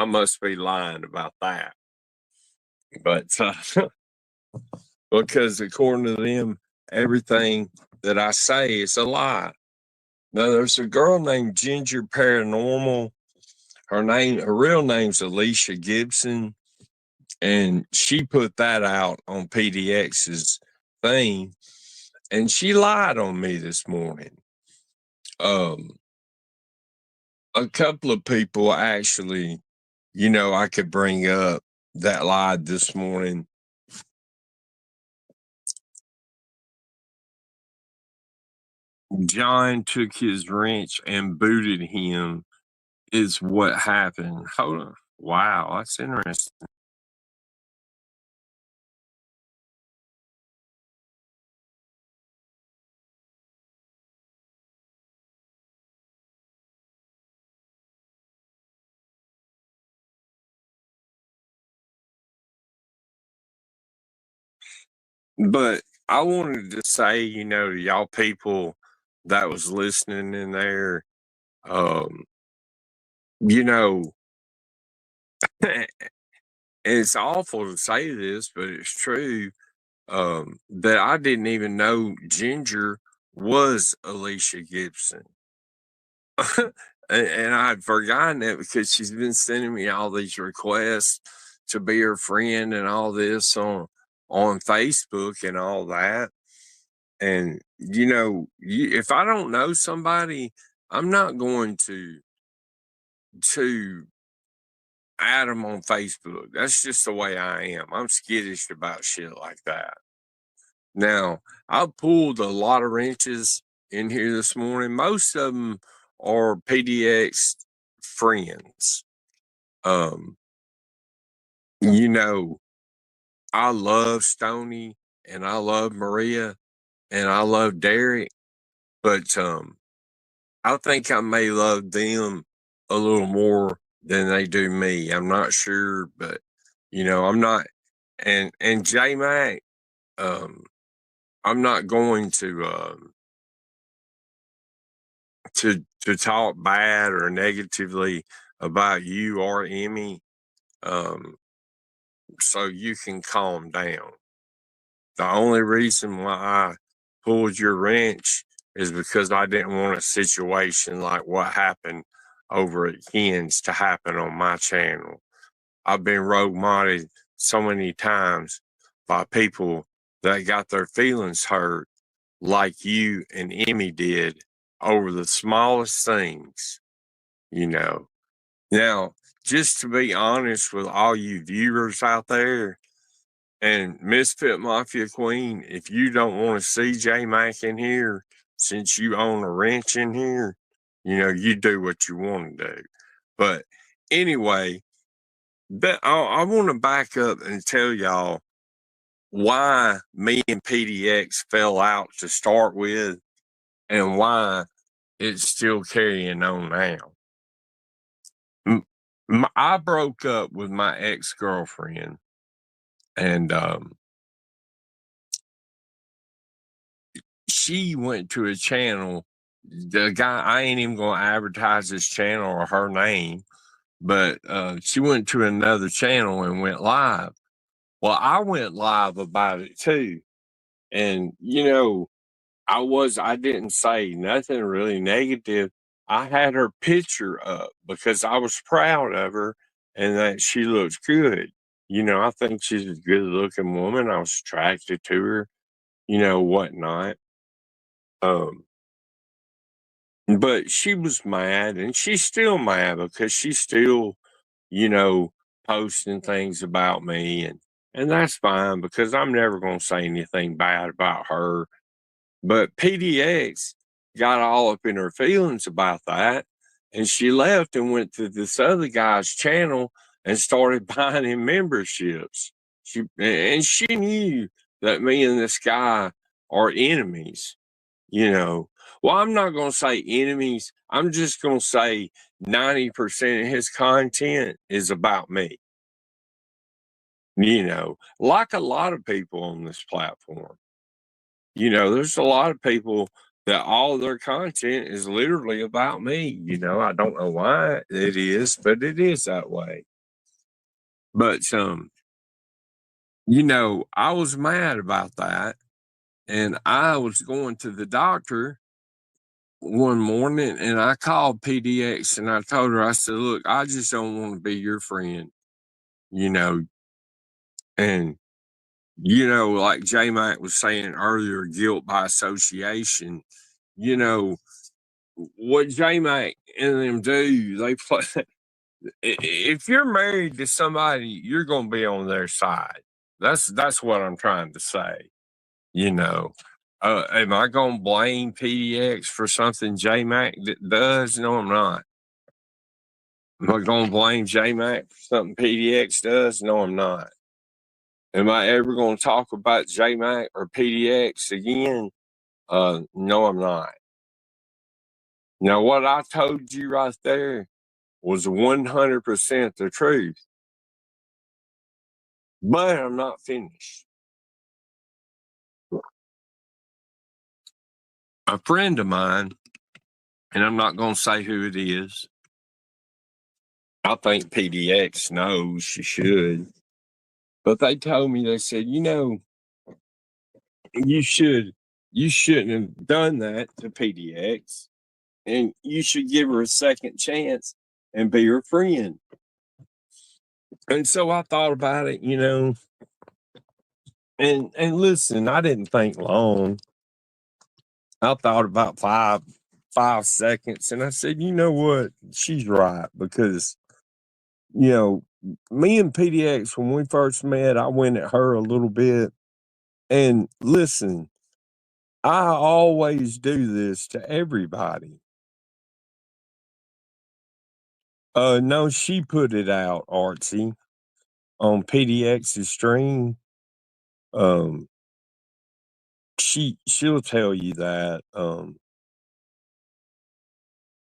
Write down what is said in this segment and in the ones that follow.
must be lying about that. But because according to them, everything that I say is a lie. Now, there's a girl named Ginger Paranormal. Her real name's Alicia Gibson, and she put that out on PDX's thing, and she lied on me this morning. A couple of people actually, I could bring up that lied this morning. John took his wrench and booted him, is what happened. Hold on. Wow, that's interesting. But I wanted to say, to y'all people that was listening in there, you know, it's awful to say this, but it's true, that I didn't even know Ginger was Alicia Gibson. And I'd forgotten it because she's been sending me all these requests to be her friend and all this on Facebook and all that. And if I don't know somebody, I'm not going to add them on Facebook. That's just the way I am. I'm skittish about shit like that. Now, I pulled a lot of wrenches in here this morning. Most of them are PDX friends. I love Stoney and I love Maria and I love Derek, but I think I may love them a little more than they do me. I'm not sure, but I'm not. And J Mac, I'm not going to talk bad or negatively about you or Emmy, so you can calm down. The only reason why I pulled your wrench is because I didn't want a situation like what happened over at Ken's to happen on my channel. I've been rogue modded so many times by people that got their feelings hurt like you and Emmy did over the smallest things, Now, just to be honest with all you viewers out there, and Misfit Mafia Queen, if you don't want to see J Mac in here, since you own a wrench in here, you do what you want to do. But anyway, I want to back up and tell y'all why me and PDX fell out to start with and why it's still carrying on now. I broke up with my ex-girlfriend, and she went to a channel. The guy, I ain't even gonna advertise his channel or her name, but she went to another channel and went live. Well, I went live about it too. And I didn't say nothing really negative. I had her picture up because I was proud of her and that she looks good. I think she's a good looking woman. I was attracted to her, whatnot. But she was mad, and she's still mad because she's still, posting things about me, and that's fine because I'm never gonna say anything bad about her. But PDX got all up in her feelings about that, and she left and went to this other guy's channel and started buying him memberships. She knew that me and this guy are enemies, Well, I'm not going to say enemies. I'm just going to say 90% of his content is about me. Like a lot of people on this platform. There's a lot of people that all their content is literally about me. I don't know why it is, but it is that way. But I was mad about that, and I was going to the doctor one morning, and I called PDX, and I told her, I said, "Look, I just don't want to be your friend, you know." And like J Mac was saying earlier, guilt by association. You know what J Mac and them do? They play. If you're married to somebody, you're going to be on their side. That's what I'm trying to say. You know, am I going to blame PDX for something J Mac does? No, I'm not. Am I going to blame J Mac for something PDX does? No, I'm not. Am I ever going to talk about J Mac or PDX again? No, I'm not. Now, what I told you right there was 100% the truth, but I'm not finished. A friend of mine, and I'm not going to say who it is. I think PDX knows she should, but they told me, they said, you shouldn't have done that to PDX, and you should give her a second chance and be her friend. And so I thought about it, and listen, I didn't think long. I thought about 5 seconds, and I said, you know what? She's right, because me and PDX, when we first met, I went at her a little bit. And listen, I always do this to everybody. No, she put it out, Artsy, on PDX's stream. She'll tell you that.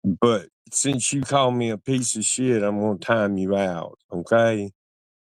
But since you call me a piece of shit, I'm gonna time you out, okay?